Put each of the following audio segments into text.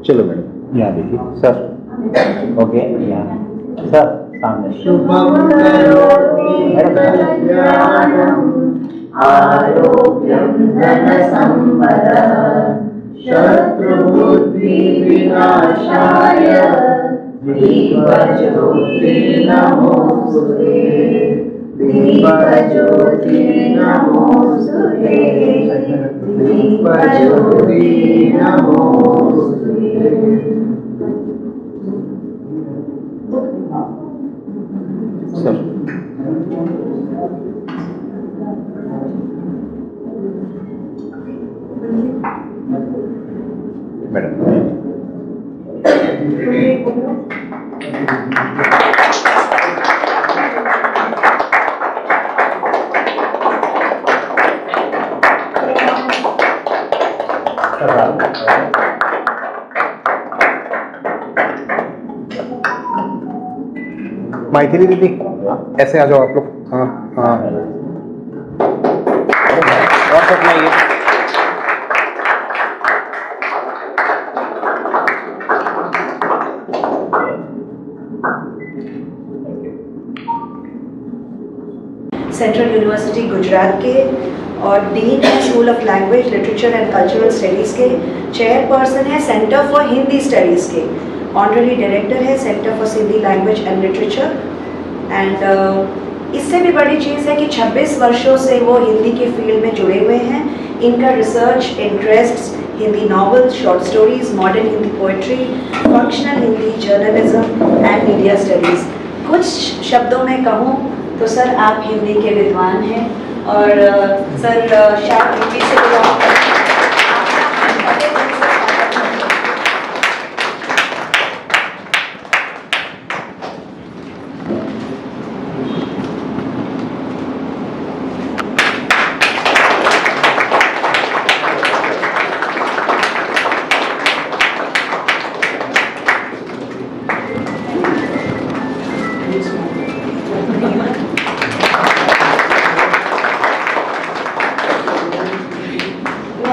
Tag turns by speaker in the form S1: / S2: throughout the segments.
S1: चलो मैडम यहाँ देखिए सर। ओके यहाँ सर सामने।
S2: शुभम करोति कल्याणम् आरोग्यं धनसम्पदः शत्रुबुद्धिविनाशाय दीपज्योति नमोस्तुते दीपज्योति नमोस्तुते दीपज्योति नमोस्तुते।
S1: सर मैडम
S3: मैथिली दीदी ऐसे आ जाओ आप लोग। हाँ हाँ
S1: और सपनाइए।
S4: सेंट्रल यूनिवर्सिटी गुजरात के और डीन है school of language literature and cultural studies के, चेयरपर्सन है सेंटर फॉर हिंदी स्टडीज़ के, ऑनररी डायरेक्टर है centre for Sindhi language and literature. And इससे भी बड़ी चीज़ है कि 26 वर्षों से वो हिंदी के फील्ड में जुड़े हुए हैं। इनका research interest Hindi novels, short stories, modern Hindi poetry, functional Hindi, journalism and media studies. कुछ शब्दों में कहूँ तो सर आप हिंदी के विद्वान हैं और सर शायद हिंदी से बिलोंग करते हैं।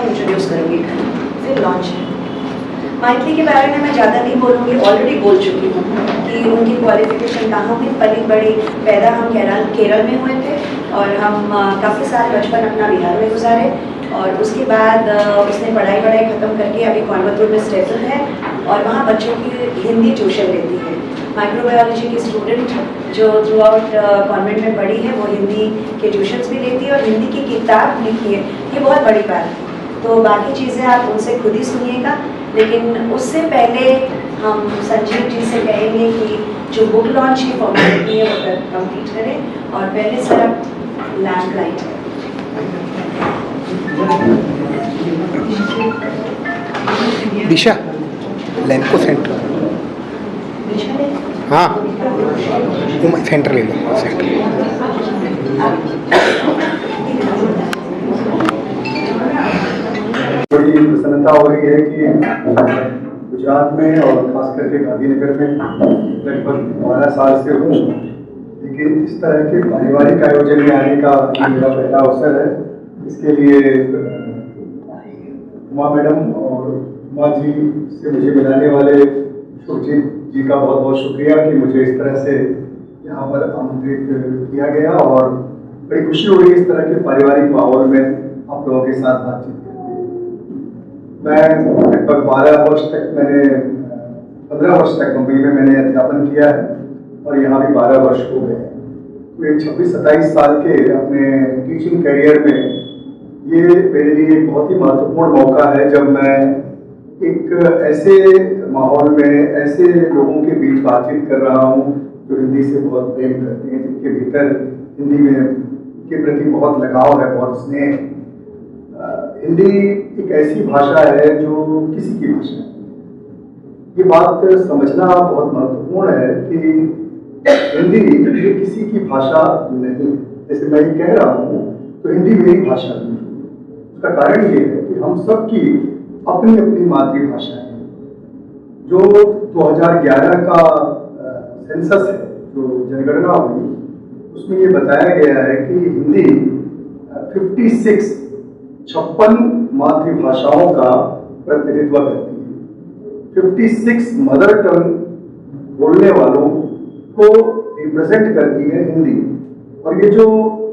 S4: इंट्रोड्यूस करूँगी फिर लॉन्च है। मैथिली के बारे में मैं ज़्यादा नहीं बोलूँगी, ऑलरेडी बोल चुकी हूँ कि उनकी क्वालिफिकेशन कहाँ हुई, पली बड़ी पैदा हम केरल में हुए थे और हम काफ़ी साल बचपन अपना बिहार में गुजारे और उसके बाद उसने पढ़ाई ख़त्म करके अभी कोयम्बतूर में स्टेबल है और वहाँ बच्चों की हिंदी ट्यूशन लेती है। माइक्रोबायोलॉजी की स्टूडेंट जो थ्रू आउट कॉन्वेंट में पढ़ी है वो हिंदी के ट्यूशन्स भी लेती है और हिंदी की किताब लिखी है, ये बहुत बड़ी बात है। तो बाकी चीज़ें आप उनसे खुद ही सुनिएगा, लेकिन उससे पहले हम संजीव जी से कहेंगे कि जो बुक लॉन्च की फॉर्मेलिटी है वो कंप्लीट करें और पहले सर आप लैम्प लाइट
S3: दिशा लैंप को सेंटर। हाँ सेंटर ले लो सेंटर।
S5: बड़ी प्रसन्नता हो रही है कि गुजरात में और खास करके गांधीनगर में लगभग 12 साल से हूँ, लेकिन इस तरह के पारिवारिक आयोजन में आने का मेरा पहला अवसर है। इसके लिए उमा मैडम और उमा जी से मुझे मिलाने वाले सुरजीत जी का बहुत बहुत शुक्रिया कि मुझे इस तरह से यहाँ पर आमंत्रित किया गया और बड़ी खुशी हो रही है इस तरह के पारिवारिक माहौल में आप लोगों के साथ बातचीत। मैं लगभग 12 वर्ष तक 15 वर्ष तक मुंबई में मैंने अध्यापन किया है और यहाँ भी 12 वर्ष हो गए। तो 26-27 साल के अपने टीचिंग करियर में ये मेरे लिए एक बहुत ही महत्वपूर्ण मौका है जब मैं एक ऐसे माहौल में ऐसे लोगों के बीच बातचीत कर रहा हूँ जो हिंदी से बहुत प्रेम करते हैं, जिनके भीतर हिंदी में के प्रति बहुत लगाव है, बहुत स्नेह। हिंदी एक ऐसी भाषा है जो किसी की भाषा है। ये बात समझना बहुत महत्वपूर्ण है कि हिंदी ये किसी की भाषा नहीं। जैसे मैं ये कह रहा हूँ तो हिंदी मेरी भाषा नहीं। उसका कारण ये है कि हम सबकी अपनी अपनी मातृभाषा है। जो 2011 का सेंसस है, जो जनगणना हुई, उसमें ये बताया गया है कि हिंदी 56 मातृभाषाओं का प्रतिनिधित्व करती है। 56 मदर टंग बोलने वालों को रिप्रेजेंट करती है हिंदी। और ये जो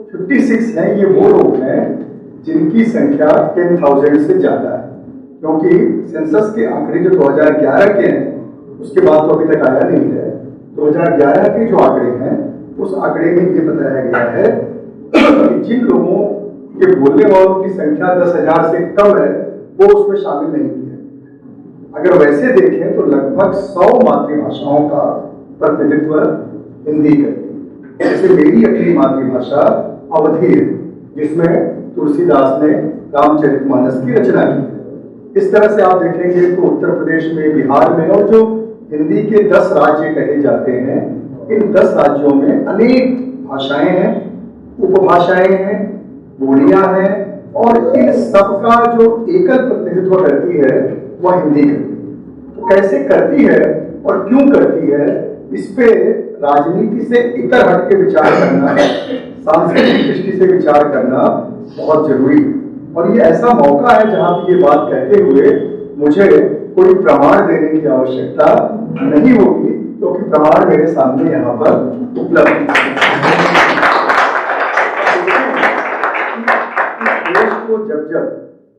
S5: 56 हैं ये वो लोग हैं जिनकी संख्या 10,000 से ज्यादा है, क्योंकि सेंसस के आंकड़े जो 2011 के हैं उसके बाद तो अभी तक आया नहीं है। 2011 के जो आंकड़े हैं उस आंकड़े में ये बताया गया है कि जिन लोगों के बोलने वालों की संख्या 10,000 से कम है वो उसमें शामिल नहीं है। अगर वैसे देखें तो लगभग 100 मातृभाषाओं का प्रतिनिधित्व हिंदी करती है। जैसे मेरी अपनी मातृभाषा अवधी है, जिसमें तुलसीदास ने रामचरितमानस की रचना की है। इस तरह से आप देखेंगे तो उत्तर प्रदेश में, बिहार में, और जो हिंदी के 10 राज्य कहे जाते हैं, इन 10 राज्यों में अनेक भाषाएं हैं, उपभाषाएं हैं, बोलियां हैं, और इन सबका जो एकल प्रतिनिधित्व करती है वह हिंदी करती है। तो कैसे करती है और क्यों करती है, इस पे राजनीति से इतर हट के विचार करना, सांस्कृतिक दृष्टि से विचार करना बहुत जरूरी है। और ये ऐसा मौका है जहां पर ये बात कहते हुए मुझे कोई प्रमाण देने की आवश्यकता नहीं होगी, क्योंकि प्रमाण मेरे सामने यहाँ पर उपलब्ध है।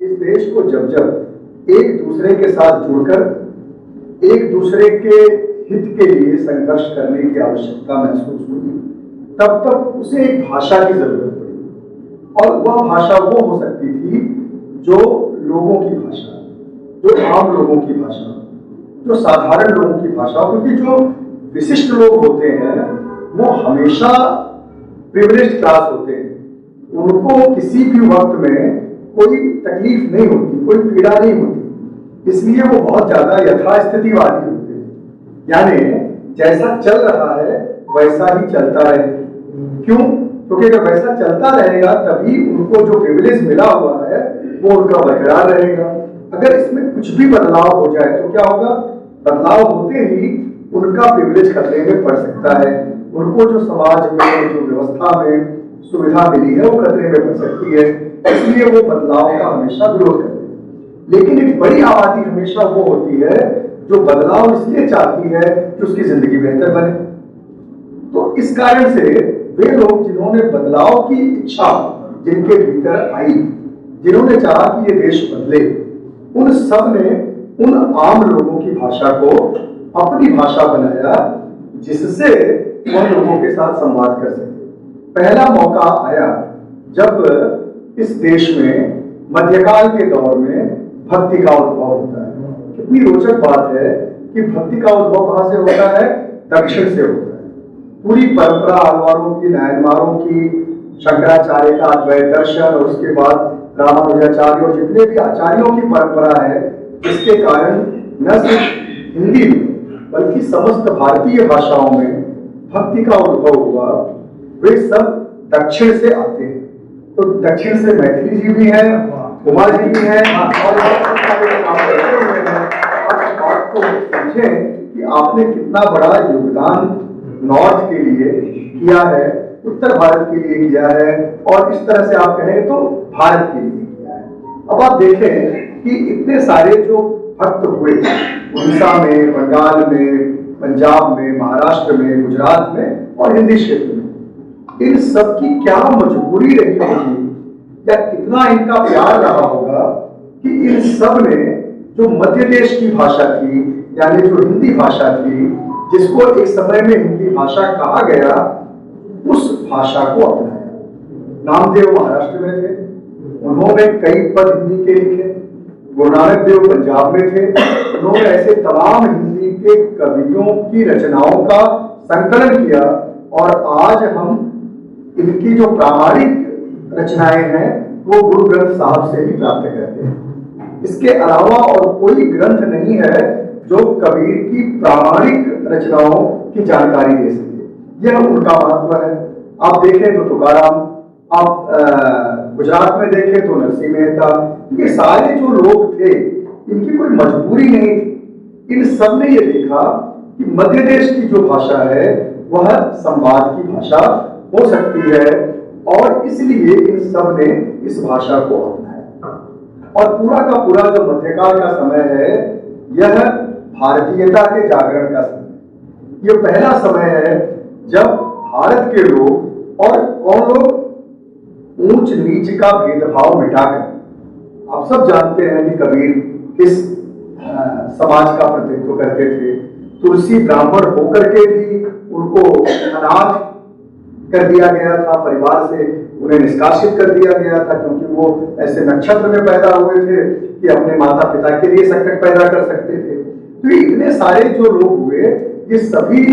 S5: इस देश को जब एक दूसरे के साथ जुड़कर एक दूसरे के हित के लिए संघर्ष करने की आवश्यकता महसूस हुई, तब तक उसे एक भाषा की जरूरत पड़ी। और वह भाषा वो हो सकती थी जो लोगों की भाषा, जो आम लोगों की भाषा, जो साधारण लोगों की भाषा। क्योंकि जो विशिष्ट लोग होते हैं वो हमेशा प्रिविलेज्ड क्लास होते हैं, उनको किसी भी वक्त में कोई तकलीफ नहीं होती, कोई पीड़ा नहीं होती, इसलिए वो बहुत ज्यादा यथास्थितिवादी होते हैं। यानी जैसा चल रहा है वैसा ही चलता रहे। क्यों? क्योंकि अगर वैसा चलता रहेगा तभी उनको जो प्रिविलेज मिला हुआ है वो उनका बरकरार रहेगा। अगर इसमें कुछ भी बदलाव हो जाए तो क्या होगा? बदलाव होते ही उनका प्रिविलेज खतरे में पड़ सकता है, उनको जो समाज में, जो व्यवस्था में सुविधा मिली है वो खतरे में पड़ सकती है। इसलिए वो बदलाव का हमेशा विरोध करते हैं। लेकिन एक बड़ी आबादी हमेशा वो होती है जो बदलाव इसलिए चाहती है कि उसकी जिंदगी बेहतर बने। तो इस कारण से वे लोग जिन्होंने बदलाव की इच्छा जिनके भीतर आई, जिन्होंने चाहा कि ये देश बदले, उन सब ने उन आम लोगों की भाषा को अपनी भाषा बनाया जिससे वह लोगों के साथ संवाद कर सके। पहला मौका आया जब इस देश में मध्यकाल के दौर में भक्ति का उद्भव होता है। कितनी रोचक बात है कि भक्ति का उद्भव कहां से होता है? दक्षिण से होता है। पूरी परंपरा आलवारों की, नायनमारों की, शंकराचार्य का अद्वैत दर्शन और उसके बाद रामानुजाचार्य और जितने भी आचार्यों की परंपरा है, जिसके कारण न सिर्फ हिंदी में बल्कि समस्त भारतीय भाषाओं में भक्ति का उद्भव हुआ, वे सब दक्षिण से आते हैं। तो दक्षिण से मैथिली जी भी हैं, कुमार जी भी हैं, और बहुत सारे काम करते हुए हैं। और बात को समझें कि आपने कितना बड़ा योगदान नॉर्थ के लिए किया है, उत्तर भारत के लिए किया है, और इस तरह से आप कहें तो भारत के लिए किया है। अब आप देखें कि इतने सारे जो भक्त हुए उड़ीसा में, बंगाल में, पंजाब में, महाराष्ट्र में, गुजरात में और हिंदी क्षेत्र में, इन सब की क्या मजबूरी रही होगी या कितना इनका प्यार रहा होगा कि इन सब ने जो मध्य देश की भाषा थी, यानी जो हिंदी भाषा थी, जिसको एक समय में हिंदी भाषा कहा गया, उस भाषा को अपनाया। नामदेव महाराष्ट्र में थे, उन्होंने कई पद हिंदी के लिखे। गुरु नानक देव पंजाब में थे, उन्होंने ऐसे तमाम हिंदी के कवियों की रचनाओं का संकलन किया, और आज हम इनकी जो प्रामाणिक रचनाएं हैं वो गुरु ग्रंथ साहब से ही प्राप्त करते हैं। इसके अलावा और कोई ग्रंथ नहीं है जो कबीर की प्रामाणिक रचनाओं की जानकारी दे सके। यह उनका महत्व है। आप देखें तो तुकाराम, आप गुजरात में देखें तो नरसिंह मेहता, ये सारे जो लोग थे इनकी कोई मजबूरी नहीं थी। इन सब ने ये देखा कि मध्य देश की जो भाषा है वह संवाद की भाषा हो सकती है, और इसलिए इन सब ने इस भाषा को अपनाया। और पूरा का पूरा जो मध्यकाल का समय है, यह भारतीयता के जागरण का समय। ये पहला समय है जब भारत के लोग, और कौन लोग, ऊंच नीच का भेदभाव मिटाकर, आप सब जानते हैं कि कबीर किस समाज का प्रतिनिधित्व करते थे। तुलसी ब्राह्मण होकर के भी उनको अनाथ कर दिया गया था, परिवार से उन्हें निष्कासित कर दिया गया था, क्योंकि वो ऐसे नक्षत्र में पैदा हुए थे कि अपने माता पिता के लिए संकट पैदा कर सकते थे। तो ये इतने सारे जो लोग हुए, ये सभी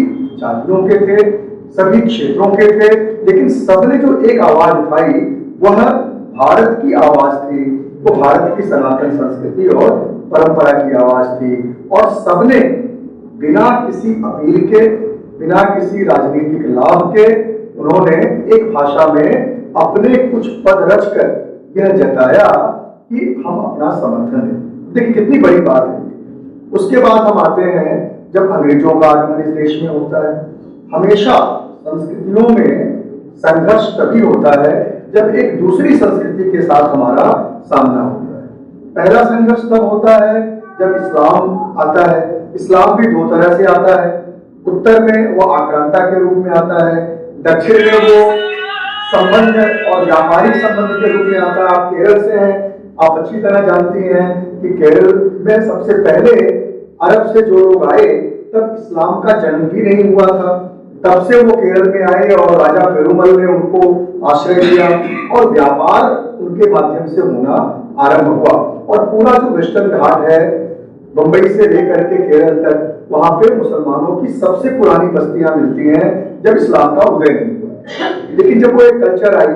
S5: जातियों के थे, सभी क्षेत्रों के थे, लेकिन सबने जो एक आवाज उठाई वह भारत की आवाज थी, वो भारत की सनातन संस्कृति और परंपरा की आवाज थी। और सबने बिना किसी अपील के, बिना किसी राजनीतिक लाभ के, उन्होंने एक भाषा में अपने कुछ पद रचकर यह जताया कि हम अपना समर्थन दें। देखिए कितनी बड़ी बात है। उसके बाद हम आते हैं जब अंग्रेजों का आगमन इस देश में होता है। हमेशा संस्कृतियों में संघर्ष तभी होता है जब एक दूसरी संस्कृति के साथ हमारा सामना होता है। पहला संघर्ष तब होता है जब इस्लाम आता है। इस्लाम भी दो तरह से आता है। उत्तर में वो आक्रांता के रूप में आता है, दक्षिण में वो संबंध और व्यापारिक संबंध के रूप में आता है। आप केरल से हैं, आप अच्छी तरह जानती हैं कि केरल में सबसे पहले अरब से जो लोग आए तब इस्लाम का जन्म भी नहीं हुआ था। तब से वो केरल में आए और राजा पेरुमल ने उनको आश्रय दिया और व्यापार उनके माध्यम से होना आरंभ हुआ। और पूरा जो वेस्टर्न घाट है, बंबई से लेकर के केरल तक, वहां पे मुसलमानों की सबसे पुरानी बस्तियां मिलती हैं जब इस्लाम का उदय नहीं हुआ। लेकिन जब वो एक कल्चर आई,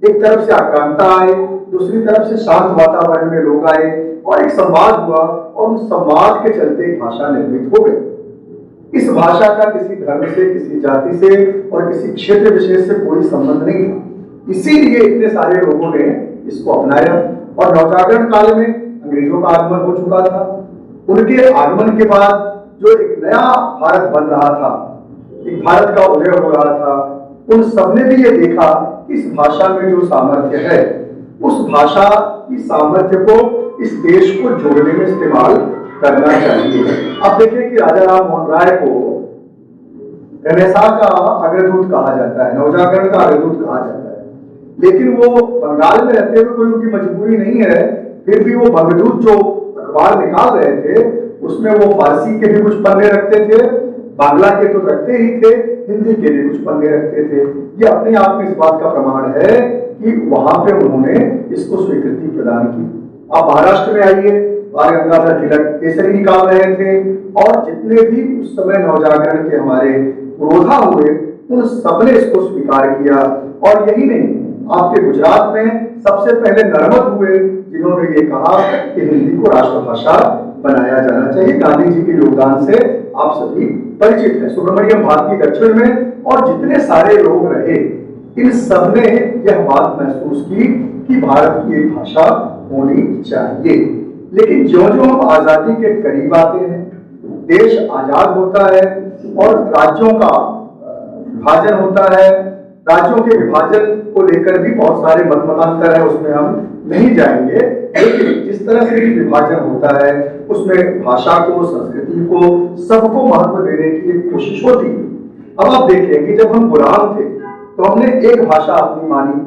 S5: एक तरफ से आक्रांता आए, दूसरी तरफ से शांत वातावरण में लोग आए और एक संवाद हुआ, और उस संवाद के चलते एक भाषा निर्मित हो गई। इस भाषा का किसी धर्म से, किसी जाति से और किसी क्षेत्र विशेष से कोई संबंध नहीं था। इसीलिए इतने सारे लोगों ने इसको अपनाया। और नवजागरण काल में अंग्रेजों का आगमन हो चुका था। उनके आगमन के बाद जो एक नया भारत बन रहा था, एक भारत का उदय हो रहा था, उन सबने भी ये देखा कि इस भाषा में जो सामर्थ्य है, उस भाषा की सामर्थ्य को इस देश को जोड़ने में इस्तेमाल करना चाहिए। अब देखिए कि राजा राम मोहन राय को रेनेसां का अग्रदूत कहा जाता है, नवजागरण का अग्रदूत कहा जाता है, लेकिन वो बंगाल में रहते हुए कोई उनकी मजबूरी नहीं है, फिर भी वो बंगदूत जो अखबार निकाल रहे थे उसमें वो फारसी के भी कुछ पन्ने रखते थे, बांग्ला के तो रखते ही थे, हिंदी के भी कुछ पन्ने रखते थे। ये अपने आप में इस बात का प्रमाण है कि वहां पे उन्होंने इसको स्वीकृति प्रदान की। आप महाराष्ट्र में आइए, बाल गंगाधर तिलक केसरी निकाल रहे थे, और जितने भी उस समय नवजागरण के हमारे पुरोधा हुए, उन सबने इसको स्वीकार किया। और यही नहीं, आपके गुजरात में सबसे पहले नर्मद हुए जिन्होंने ये कहा कि हिंदी को राष्ट्रभाषा बनाया जाना चाहिए। गांधी जी के योगदान से आप सभी परिचित हैं। सुब्रमण्यम भारती दक्षिण में और जितने सारे लोग रहे, इन सब ने यह बात महसूस की कि भारत की एक भाषा होनी चाहिए। लेकिन जो जो हम आजादी के करीब आते हैं, देश आजाद होता है और राज्यों का विभाजन होता है, राज्यों के विभाजन को लेकर भी बहुत सारे मतमतांतर है, उसमें हम नहीं जाएंगे। लेकिन जिस तरह से भी विभाजन होता है उसमें भाषा को, संस्कृति को, सबको महत्व देने की एक कोशिश होती है। अब आप देखें कि जब हम गुलाम थे तो हमने एक भाषा अपनी मानी,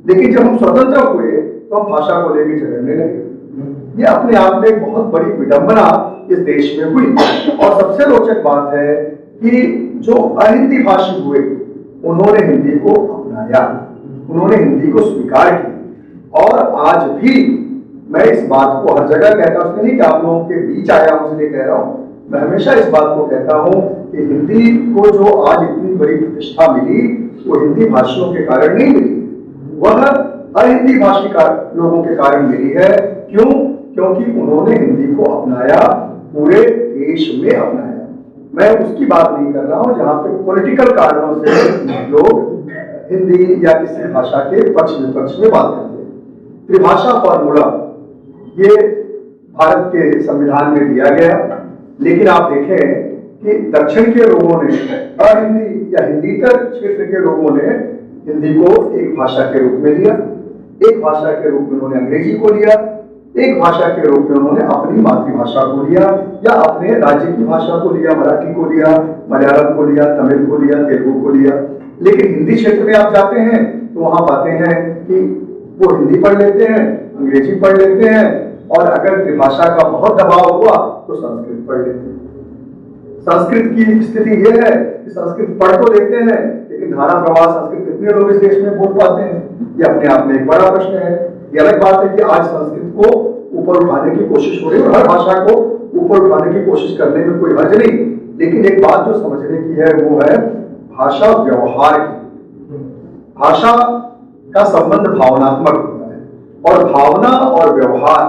S5: लेकिन जब हम स्वतंत्र हुए तो हम भाषा को लेकर झगड़ने लगे। ये अपने आप में एक बहुत बड़ी विडंबना इस देश में हुई। और सबसे रोचक बात है कि जो अहिंदी भाषी हुए उन्होंने हिंदी को अपनाया, उन्होंने हिंदी को स्वीकार किया। और आज भी मैं इस बात को हर जगह कहता हूं, नहीं कि आप लोगों के बीच आया हूं इसलिए कह रहा हूं, मैं हमेशा इस बात को कहता हूं कि हिंदी को जो आज इतनी बड़ी प्रतिष्ठा मिली वो हिंदी भाषियों के कारण नहीं मिली, वह अहिंदी भाषी लोगों के कारण मिली है। क्यों? क्योंकि उन्होंने हिंदी को अपनाया, पूरे देश में अपनाया। मैं उसकी बात नहीं कर रहा हूं जहां पे पॉलिटिकल कारणों से लोग हिंदी या किसी भाषा के पक्ष विपक्ष में बात करते हैं। त्रिभाषा फॉर्मूला ये भारत के संविधान में दिया गया, लेकिन आप देखें कि दक्षिण के लोगों ने अहिंदी या हिंदीतर क्षेत्र के लोगों ने हिंदी को एक भाषा के रूप में लिया, एक भाषा के रूप में उन्होंने अंग्रेजी को लिया, एक भाषा के रूप में उन्होंने अपनी मातृभाषा को लिया या अपने राज्य की भाषा को लिया, मराठी को लिया, मलयालम को लिया, तमिल को लिया, तेलुगु को लिया। लेकिन हिंदी क्षेत्र में आप जाते हैं तो वहां पाते हैं कि वो हिंदी पढ़ लेते हैं, अंग्रेजी पढ़ लेते हैं, और अगर त्रिभाषा का बहुत दबाव हुआ तो संस्कृत पढ़ लेते हैं। संस्कृत की स्थिति यह है कि संस्कृत पढ़ तो लेते हैं, लेकिन धारा प्रवाह संस्कृत कितने लोग इस देश में बोल पाते हैं, ये अपने आप में एक बड़ा प्रश्न है। ये अलग बात है कि आज संस्कृत को ऊपर उठाने की कोशिश हो रही है और हर भाषा को ऊपर उठाने की कोशिश करने में कोई हर्ज नहीं, लेकिन एक बात जो समझने की है वो है भाषा व्यवहार की। भाषा का संबंध भावनात्मक होता है, और भावना और व्यवहार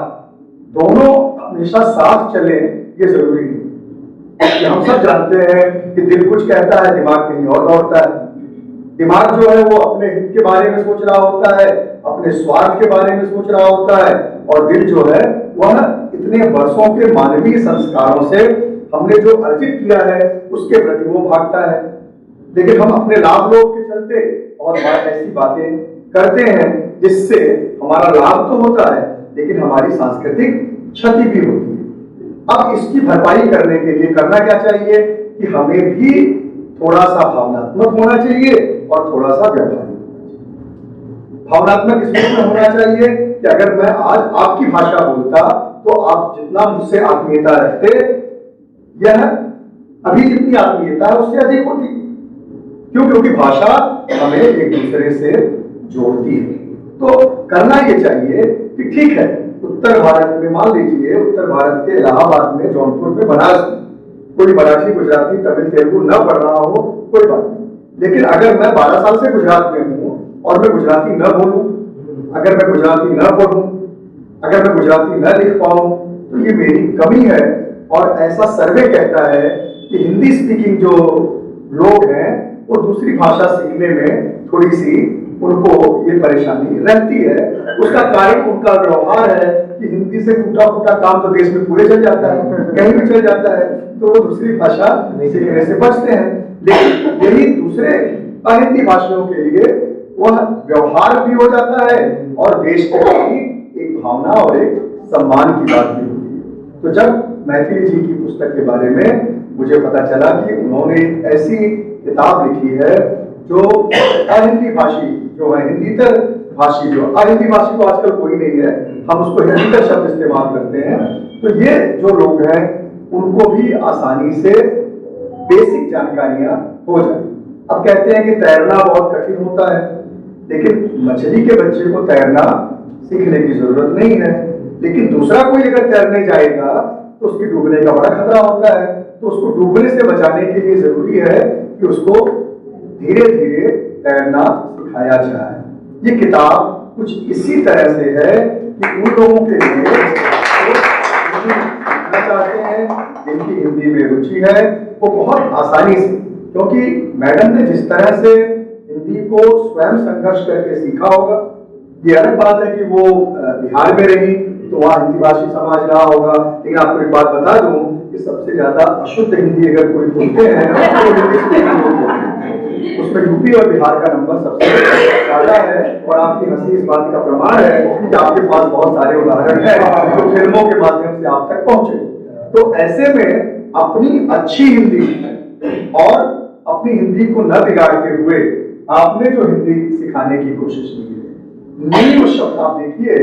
S5: दोनों हमेशा साथ चले ये जरूरी नहीं। हम सब जानते हैं कि दिल कुछ कहता है, दिमाग कहीं और दौड़ता है। दिमाग जो है वो अपने हित के बारे में सोच रहा होता है, अपने स्वार्थ के बारे में सोच रहा होता है, और दिल जो है वह इतने वर्षों के मानवीय संस्कारों से हमने जो अर्जित किया है उसके प्रति वो भागता है। लेकिन हम अपने लाभ लोभ के चलते और ऐसी बातें करते हैं जिससे हमारा लाभ तो होता है लेकिन हमारी सांस्कृतिक क्षति भी होती है। अब इसकी भरपाई करने के लिए करना क्या चाहिए कि हमें भी थोड़ा सा भावनात्मक होना चाहिए और थोड़ा सा व्यवहारिक। भावनात्मक इसलिए होना चाहिए कि अगर मैं आज आपकी भाषा बोलता तो आप जितना मुझसे आत्मीयता रखते, यह अभी जितनी आत्मीयता है उससे अधिक होती। क्यों? क्योंकि भाषा हमें एक दूसरे से जोड़ती है। तो करना ये चाहिए कि ठीक है, उत्तर भारत में मान लीजिए, उत्तर भारत के इलाहाबाद में, जौनपुर में, बनारस में कोई मराठी, गुजराती, तमिल, तेलुगु न पढ़ रहा हो, कोई बात नहीं। लेकिन अगर मैं 12 साल से गुजरात में हूँ और मैं गुजराती न बोलूं, अगर मैं गुजराती न पढ़ूं, अगर मैं गुजराती न लिख पाऊं, तो ये मेरी कमी है। और ऐसा सर्वे कहता है कि हिंदी स्पीकिंग जो लोग हैं वो दूसरी भाषा सीखने में थोड़ी सी उनको ये परेशानी रहती है। उसका कारण उनका व्यवहार है कि हिंदी से टूटा फूटा काम तो देश में पूरे चल जाता है, कहीं भी चल जाता है, तो वो दूसरी भाषा सीखने से बचते हैं। लेकिन यही दूसरे अहिंदी भाषाओं के लिए वह व्यवहार भी हो जाता है और देश के प्रति एक भावना और एक सम्मान की बात भी होती है। तो जब मैथिली जी की पुस्तक के बारे में मुझे पता चला कि उन्होंने ऐसी किताब लिखी है जो अहिंदी भाषी जो है, हिंदीतर भाषी जो अहिंदी भाषी तो आजकल कोई नहीं है, हम उसको हिंदीतर शब्द इस्तेमाल करते हैं, तो ये जो लोग हैं उनको भी आसानी से बेसिक जानकारियां हो जाए। अब कहते हैं कि तैरना बहुत कठिन होता है, लेकिन मछली के बच्चे को तैरना सीखने की जरूरत नहीं है। लेकिन दूसरा कोई अगर तैरने जाएगा तो उसके डूबने का बड़ा खतरा होता है, तो उसको डूबने से बचाने के लिए जरूरी है कि उसको धीरे धीरे तैरना सिखाया जाए। ये किताब कुछ इसी तरह से है कि उन लोगों के लिए सीखना चाहते हैं जिनकी हिंदी में रुचि है, वो बहुत आसानी से, क्योंकि मैडम ने जिस तरह से हिंदी को स्वयं संघर्ष करके सीखा होगा, ये अलग बात है कि वो बिहार में रही तो वहाँ हिंदी भाषी समाज रहा होगा। लेकिन आपको एक बात बता दूं कि सबसे ज्यादा अशुद्ध हिंदी अगर कोई बोलते हैं तो उसमें यूपी और बिहार का नंबर सबसे ज्यादा है। और आपकी हंसी इस बात का प्रमाण है कि आपके पास बहुत सारे उदाहरण हैं जो फिल्मों के माध्यम से आप तक पहुंचे। तो ऐसे में अपनी अच्छी हिंदी और अपनी हिंदी को न बिगाड़ते हुए आपने जो हिंदी सिखाने की कोशिश की है, नींव शब्द आप देखिए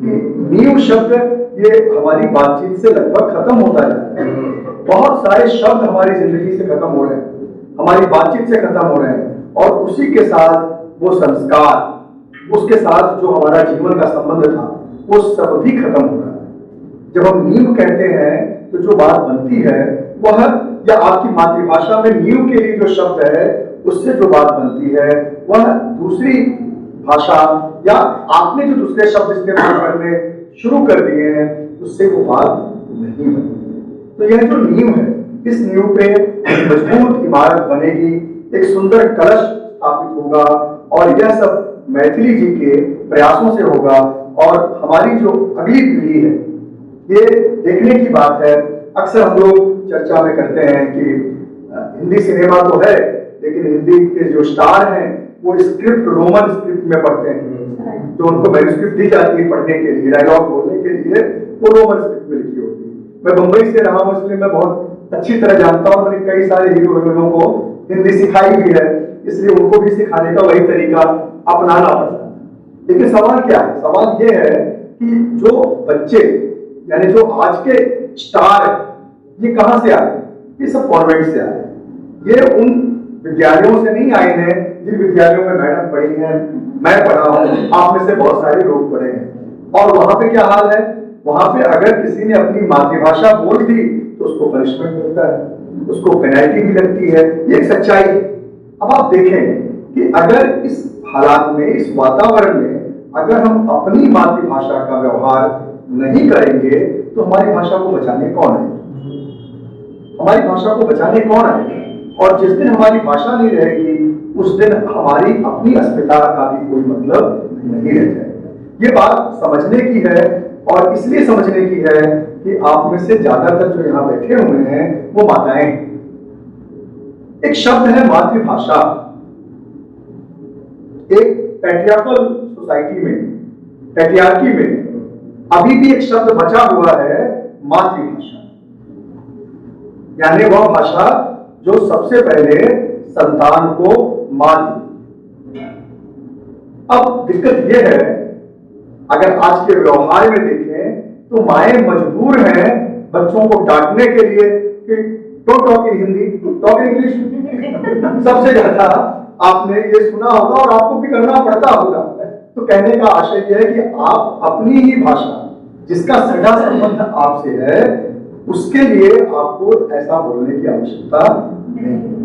S5: कि नींव शब्द ये हमारी बातचीत से लगभग खत्म होता है। बहुत सारे शब्द हमारी जिंदगी से खत्म हो रहे हैं, हमारी बातचीत से खत्म हो रहे हैं, और उसी के साथ वो संस्कार, उसके साथ जो हमारा जीवन का संबंध था वो सब भी खत्म हो रहा है। जब हम नींव कहते हैं तो जो बात बनती है वह, या आपकी मातृभाषा में नींव के लिए जो शब्द है उससे जो बात बनती है वह दूसरी भाषा या आपने जो दूसरे शब्द इस्तेमाल करने शुरू कर दिए हैं उससे वो बात नहीं बनती। तो यह जो नींव है, इस नींव पे मजबूत इमारत बनेगी, एक सुंदर कलश स्थापित होगा, और यह सब मैथिली जी के प्रयासों से होगा। और हमारी जो अगली पीढ़ी है, ये देखने की बात है, अक्सर हम लोग चर्चा में करते हैं कि हिंदी सिनेमा तो है लेकिन हिंदी के जो स्टार हैं वो स्क्रिप्ट रोमन स्क्रिप्ट में पढ़ते हैं, जो उनको मैन्युस्क्रिप्ट दी जाती है पढ़ने के लिए, डायलॉग बोलने के लिए, वो रोमन स्क्रिप्ट में लिखी होती है। मैं बंबई से रहा हूँ, इसलिए मैं बहुत अच्छी तरह जानता हूँ। मैंने कई सारे हीरो हीरोइनों को हिंदी सिखाई भी है, इसलिए उनको भी सिखाने का वही तरीका अपनाना पड़ता है। लेकिन सवाल क्या है? सवाल ये है कि जो बच्चे यानी जो आज के स्टार है, ये कहां से आए? ये सब कॉन्वेंट से आए। ये उन विद्यालयों से नहीं आए हैं जिन विद्यालयों में मैडम पढ़ी हैं, मैं पढ़ा हूं, आप में से बहुत सारे लोग पढ़े हैं। और वहां पे क्या हाल है? वहां पे अगर किसी ने अपनी मातृभाषा बोल दी तो उसको पनिशमेंट मिलता है, उसको पेनल्टी भी लगती है। ये एक सच्चाई है। अब आप देखें कि अगर इस हालात में, इस वातावरण में अगर हम अपनी मातृभाषा का व्यवहार नहीं करेंगे तो हमारी भाषा को बचाने कौन है? हमारी भाषा को बचाने कौन है? और जिस दिन हमारी भाषा नहीं रहेगी उस दिन हमारी अपनी अस्मिता का भी कोई मतलब नहीं रह जाएगा। ये बात समझने की है, और इसलिए समझने की है कि आप में से ज्यादातर जो यहाँ बैठे हुए हैं वो माताएं। एक शब्द है मातृभाषा। एक पैट्रियार्कल सोसाइटी में, पैट्रियार्की में अभी भी एक शब्द बचा हुआ है, मातृभाषा। यानी वह भाषा जो सबसे पहले संतान को मां दी। अब दिक्कत यह है, अगर आज के व्यवहार में देखें तो माएं मजबूर हैं बच्चों को डांटने के लिए कि don't talk in Hindi, talk in English. सबसे ज्यादा आपने ये सुना होगा और आपको भी करना पड़ता होगा। तो कहने का आशय यह है कि आप अपनी ही भाषा, जिसका सीधा संबंध आपसे है, उसके लिए आपको ऐसा बोलने की आवश्यकता नहीं है।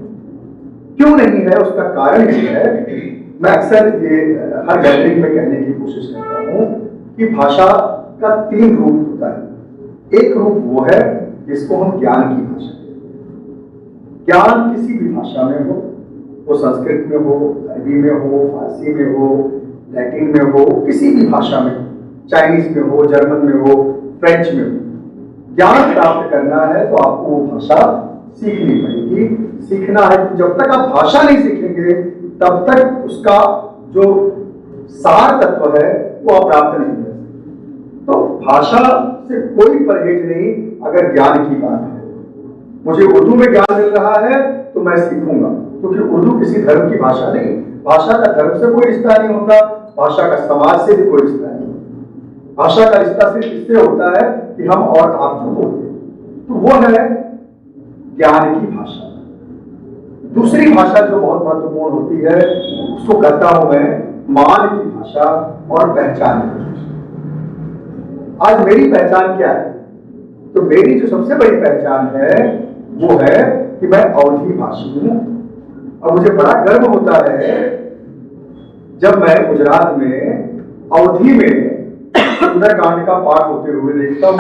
S5: क्यों नहीं है? उसका कारण ये है, मैं अक्सर ये हर गैदरिंग में कहने की कोशिश करता हूं कि भाषा का 3 रूप होता है। एक रूप वो है जिसको हम ज्ञान की भाषा कहते हैं। ज्ञान किसी भी भाषा में हो, वो संस्कृत में हो, अरबी में हो, फारसी में हो, लैटिन में हो, किसी भी भाषा में, चाइनीज में हो, जर्मन में हो, फ्रेंच में हो, ज्ञान प्राप्त करना है तो आपको वो भाषा सीखनी पड़ेगी। सीखना है, जब तक आप भाषा नहीं सीखेंगे तब तक उसका जो सार तत्व है वो आप प्राप्त नहीं कर सकते। तो भाषा से कोई परहेज नहीं अगर ज्ञान की बात है। मुझे उर्दू में ज्ञान मिल रहा है तो मैं सीखूंगा, क्योंकि उर्दू किसी धर्म की भाषा नहीं। भाषा का धर्म से कोई रिश्ता नहीं होता, भाषा का समाज से भी कोई रिश्ता नहीं होता। भाषा का रिश्ता सिर्फ इससे होता है कि हम और आप जो बोलते हैं, तो वो है ज्ञान की भाषा। दूसरी भाषा जो बहुत महत्वपूर्ण होती है उसको कहता हूं मैं मान की भाषा और पहचान की भाषा। आज मेरी पहचान क्या है? तो मेरी जो सबसे बड़ी पहचान है वो है कि मैं अवधी भाषी हूं। और मुझे बड़ा गर्व होता है जब मैं गुजरात में अवधी में सुंदरकांड का पाठ होते हुए देखता हूं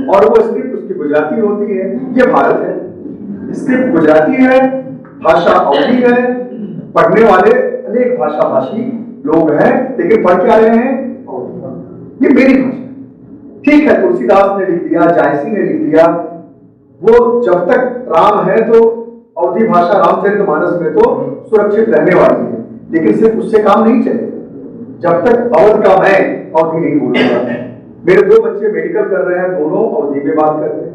S5: और वो स्क्रिप्ट उसकी गुजराती होती है। ये भारत है, स्क्रिप्ट गुजराती है, भाषा अवधी है, पढ़ने वाले अनेक भाषा भाषी लोग हैं, लेकिन पढ़ क्या रहे हैं? अवधी। ये मेरी भाषा। ठीक है, तुलसीदास ने लिख दिया, जायसी ने लिख दिया, वो जब तक राम है तो अवधी भाषा रामचरितमानस में तो सुरक्षित रहने वाली है, लेकिन सिर्फ उससे काम नहीं चलेगा जब तक अवध का मैं अवधी नहीं बोलूंगा। मेरे 2 बच्चे मेडिकल कर रहे हैं, दोनों अवधी में बात करते हैं,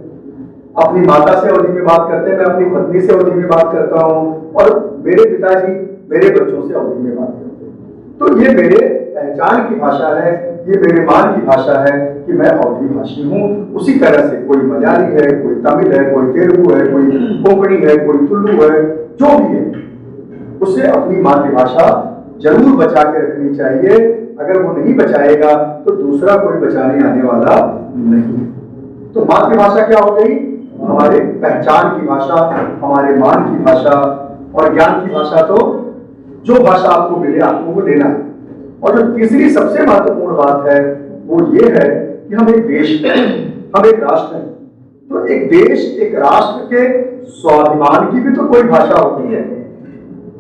S5: अपनी माता से अवधी में बात करते हैं, मैं अपनी पत्नी से अवधी में बात करता हूं, और मेरे पिताजी मेरे बच्चों से अवधी में बात करते हैं। तो ये मेरे पहचान की भाषा है, ये मेरे मान की भाषा है कि मैं अवधी भाषी हूं। उसी तरह से कोई मलयाली है, कोई तमिल है, कोई तेलुगु है, कोई कोंकणी है, कोई तुलु है, जो भी है, उसे अपनी मातृभाषा जरूर बचा के रखनी चाहिए। अगर वो नहीं बचाएगा तो दूसरा कोई बचाने आने वाला नहीं। तो मातृभाषा क्या हो गई? हमारे पहचान की भाषा, हमारे मान की भाषा। और ज्ञान की भाषा तो जो भाषा आपको मिले आपको वो लेना है। और जो तीसरी सबसे महत्वपूर्ण बात है वो ये है कि हम एक देश हैं, हम एक राष्ट्र हैं। तो एक देश, एक राष्ट्र के स्वाभिमान की भी तो कोई भाषा होती है,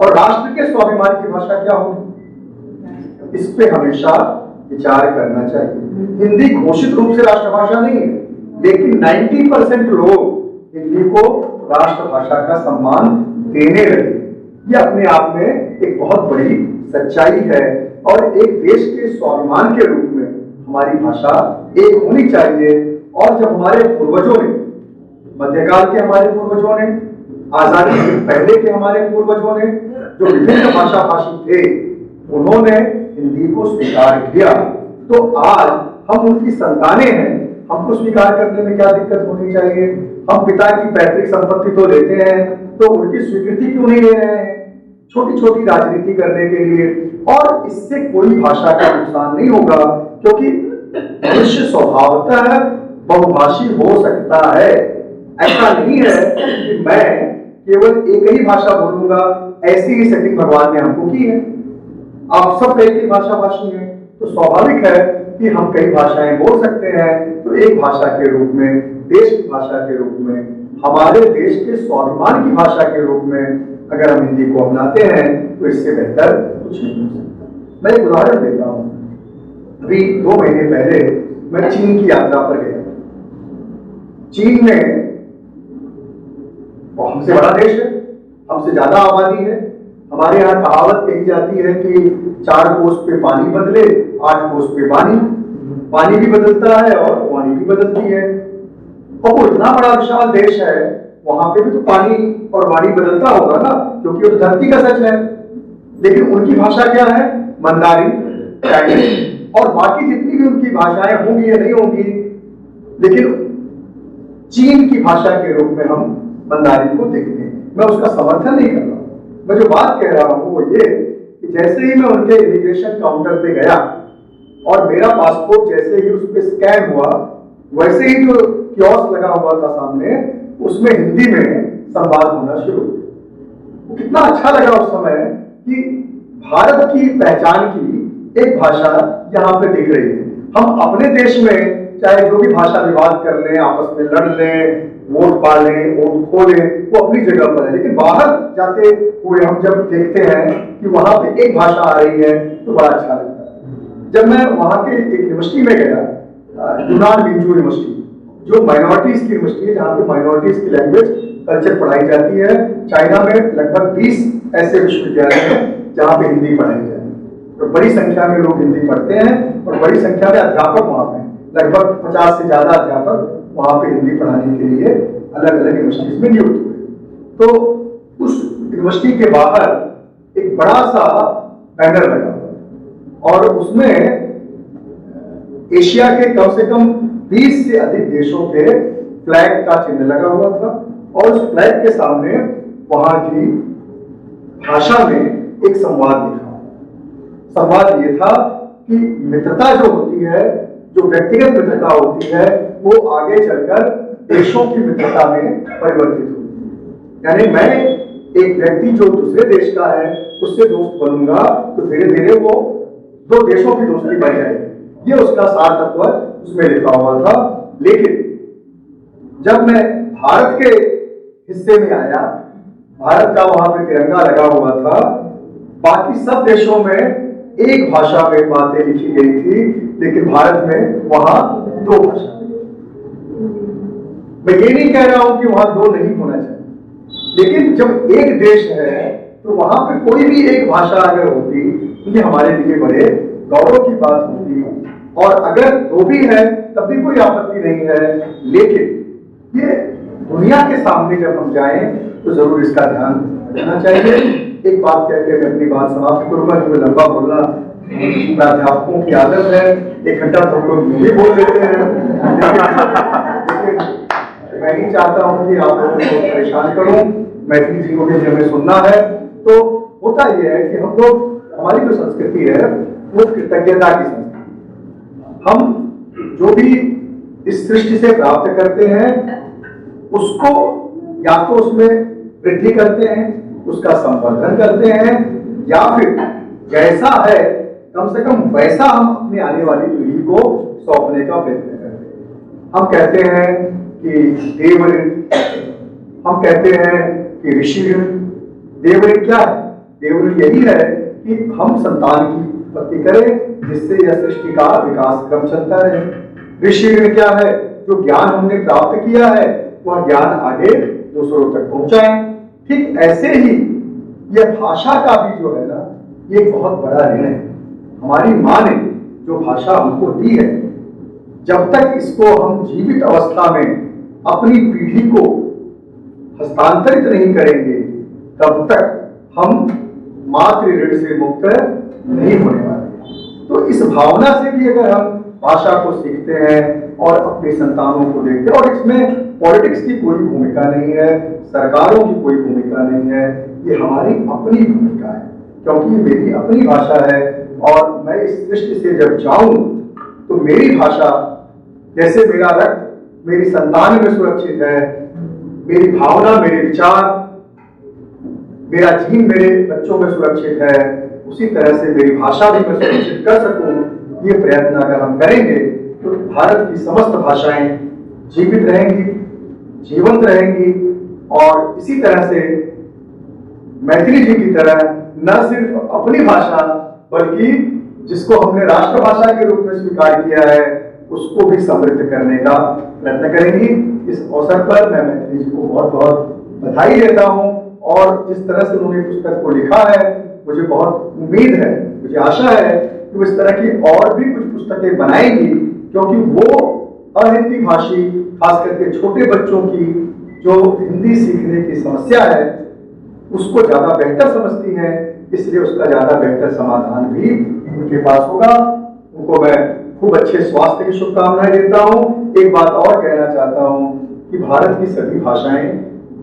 S5: और राष्ट्र के स्वाभिमान की भाषा क्या होगी? इस पे हमेशा विचार करना चाहिए। हिंदी घोषित रूप से राष्ट्रभाषा नहीं है, लेकिन 90% लोग हिंदी को राष्ट्रभाषा का सम्मान देने लगे। ये अपने आप में एक बहुत बड़ी सच्चाई है। और एक देश के स्वाभिमान के रूप में हमारी भाषा एक होनी चाहिए। और जब हमारे पूर्वजों ने, मध्यकाल के हमारे पूर्वजों ने, आजादी से पहले के हमारे पूर्वजों ने, जो विभिन्न भाषा भाषी थे, उन्होंने हिंदी को स्वीकार किया, तो आज हम उनकी संतानें हैं, हमको स्वीकार करने में क्या दिक्कत होनी चाहिए? हम पिता की पैतृक संपत्ति तो लेते हैं, तो उनकी स्वीकृति क्यों नहीं ले रहे हैं? छोटी छोटी राजनीति करने के लिए। और इससे कोई भाषा का नुकसान नहीं होगा, क्योंकि मनुष्य स्वभावतः बहुभाषी हो सकता है। ऐसा नहीं है कि मैं केवल एक ही भाषा बोलूंगा, ऐसी ही सेटिंग भगवान ने हमको की है। आप सब कई भाषा भाषी हैं, तो स्वाभाविक है कि हम कई भाषाएं बोल सकते हैं। तो एक भाषा के रूप में, देश की भाषा के रूप में, हमारे देश के स्वाभिमान की भाषा के रूप में अगर हम हिंदी को अपनाते हैं, तो इससे बेहतर कुछ नहीं हो सकता। मैं एक उदाहरण देता हूं। अभी 2 महीने पहले मैं चीन की यात्रा पर गया। चीन में हमसे बड़ा देश है, हमसे ज्यादा आबादी है। हमारे यहाँ कहावत कही जाती है कि 4 कोस पे पानी बदले, 8 कोस पे पानी। पानी भी बदलता है और वाणी भी बदलती है। और वो इतना बड़ा विशाल देश है, वहां पे भी तो पानी और वाणी बदलता होगा ना, क्योंकि वो तो धरती का सच है। लेकिन उनकी भाषा क्या है? मंदारिन, चाइनीज और बाकी जितनी भी उनकी भाषाएं होंगी या नहीं होंगी, लेकिन चीन की भाषा के रूप में हम मंदारिन को देखते हैं। मैं उसका समर्थन नहीं कर रहा हूं। मैं जो बात कह रहा हूं वो ये कि जैसे ही मैं उनके इमिग्रेशन काउंटर पे गया और मेरा पासपोर्ट जैसे ही उस पर स्कैन हुआ, वैसे ही जो कियोस्क लगा हुआ था सामने, उसमें हिंदी में संवाद होना शुरू हुआ। वो कितना अच्छा लगा उस समय कि भारत की पहचान की एक भाषा यहाँ पे दिख रही है। हम अपने देश में चाहे जो भी भाषा विवाद कर लें, आपस में लड़ लें, वोट पा लें, वोट खो लें, वो अपनी जगह पर है। लेकिन बाहर जाते हुए हम जब देखते हैं कि वहां पे एक भाषा आ रही है, तो बड़ा अच्छा लगता है। जब मैं वहां के एक यूनिवर्सिटी में गया, यूनान मिंजू यूनिवर्सिटी, जो माइनॉरिटीज की यूनिवर्सिटी है, जहाँ पे माइनॉरिटीज की लैंग्वेज कल्चर पढ़ाई जाती है। चाइना में लगभग 20 ऐसे विश्वविद्यालय हैं जहाँ पे हिंदी पढ़ाई जाती है। तो बड़ी संख्या में लोग हिंदी पढ़ते हैं और बड़ी संख्या में अध्यापक वहाँ पे, लगभग 50 से ज्यादा अध्यापक वहां पे हिंदी पढ़ाने के लिए अलग अलग यूनिवर्सिटीज में नियुक्त हुए। तो उस यूनिवर्सिटी के बाहर एक बड़ा सा बैनर लगा हुआ और उसमें एशिया के कम से कम 20 से अधिक देशों के फ्लैग का चिन्ह लगा हुआ था। और उस फ्लैग के सामने वहां की भाषा में एक संवाद लिखा। संवाद ये था कि मित्रता जो होती है, जो व्यक्तिगत मित्रता होती है, वो आगे चलकर देशों की मित्रता में परिवर्तित होती है। यानी मैं एक व्यक्ति जो दूसरे देश का है उससे दोस्त बनूंगा, तो धीरे धीरे वो 2 देशों की दोस्ती बन जाएगी। ये उसका सार तत्व उसमें लिखा हुआ था। लेकिन जब मैं भारत के हिस्से में आया, भारत का वहां पे तिरंगा लगा हुआ था, बाकी सब देशों में एक भाषा में बातें लिखी गई थी, लेकिन भारत में वहां 2 भाषा। मैं ये नहीं कह रहा हूं कि वहां 2 नहीं होना चाहिए, लेकिन जब एक देश है तो वहां पे कोई भी एक भाषा अगर होती तो ये हमारे लिए बड़े गौरव की बात होती। और अगर 2 भी है तब भी कोई आपत्ति नहीं है। लेकिन ये दुनिया के सामने जब हम जाएं तो जरूर इसका ध्यान रखना चाहिए। एक बात कहकर मैं अपनी बात समाप्त करूंगा, क्योंकि लंबा बोलना अध्यापकों की आदत है। 1 घंटा तो हम लोग भी बोल देते हैं। मैं नहीं चाहता हूं कि आप लोगों को परेशान करूं। मैथिली जी को भी हमें सुनना है। तो होता यह है कि हम लोग, हमारी जो संस्कृति है वो कृतज्ञता की संस्कृति। हम जो भी इस सृष्टि से प्राप्त करते हैं उसको या तो उसमें वृद्धि करते हैं, उसका संवर्धन करते हैं, या फिर जैसा है कम से कम वैसा हम अपनी आने वाली पीढ़ी को सौंपने का प्रयत्न करते हैं। हम कहते हैं कि देव ऋण, हम कहते हैं कि ऋषि ऋण। देव ऋण क्या है? देव ऋण यही है कि हम संतान की उत्पत्ति करें जिससे यह सृष्टि का विकास क्रम चलता रहे। ऋषि ऋण क्या है? जो ज्ञान हमने प्राप्त किया है वह ज्ञान आगे दूसरों तक पहुंचाएं। ठीक ऐसे ही ये भाषा का भी जो है ना, ये एक बहुत बड़ा ऋण है। हमारी माँ ने जो भाषा हमको दी है, जब तक इसको हम जीवित अवस्था में अपनी पीढ़ी को हस्तांतरित नहीं करेंगे, तब तक हम मातृ ऋण से मुक्त नहीं होने वाले। तो इस भावना से भी अगर हम भाषा को सीखते हैं और अपने संतानों को देखते हैं, और इसमें पॉलिटिक्स की कोई भूमिका नहीं है, सरकारों की कोई भूमिका नहीं है, ये हमारी अपनी भूमिका है, क्योंकि ये मेरी अपनी भाषा है। और मैं इस दृष्टि से जब जाऊं तो मेरी भाषा, जैसे मेरा रक्त मेरी संतान में सुरक्षित है, मेरी भावना, मेरे विचार, मेरा जीन मेरे बच्चों में सुरक्षित है, उसी तरह से मेरी भाषा भी मैं सुरक्षित कर सकूं, ये प्रयत्न अगर हम करेंगे तो भारत की समस्त भाषाएं जीवित रहेंगी, जीवंत रहेंगी। और इसी तरह से मैथिली जी की तरह न सिर्फ अपनी भाषा, बल्कि जिसको हमने राष्ट्रभाषा के रूप में स्वीकार किया है, उसको भी समृद्ध करने का प्रयत्न करेंगी। इस अवसर पर मैं मैथिली जी को बहुत बहुत बधाई देता हूं। और जिस तरह से उन्होंने पुस्तक को लिखा है, मुझे बहुत उम्मीद है, मुझे आशा है कि वो इस तरह की और भी कुछ पुस्तकें बनाएंगी, क्योंकि वो अहिंदी भाषी, खास करके छोटे बच्चों की जो हिंदी सीखने की समस्या है, उसको ज्यादा बेहतर समझती हैं, इसलिए उसका ज्यादा बेहतर समाधान भी उनके पास होगा। उनको मैं खूब अच्छे स्वास्थ्य की शुभकामनाएं देता हूं। एक बात और कहना चाहता हूं कि भारत की सभी भाषाएं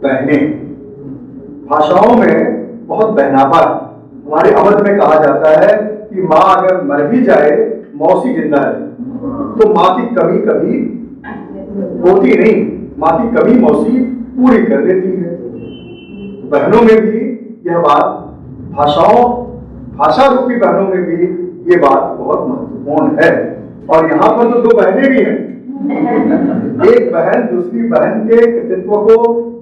S5: बहनें, भाषाओं में बहुत बहनापा है। हमारे अवध में कहा जाता है कि माँ अगर मर भी जाए, मौसी जिंदा है, तो माँ की कमी कभी होती नहीं, माँ की कमी मौसी पूरी कर देती है। बहनों में भी यह बात, भाषा रूपी बहनों में भी ये बात बहुत महत्वपूर्ण है। और यहाँ पर तो दो बहनें भी हैं, एक बहन दूसरी बहन के कृतित्व को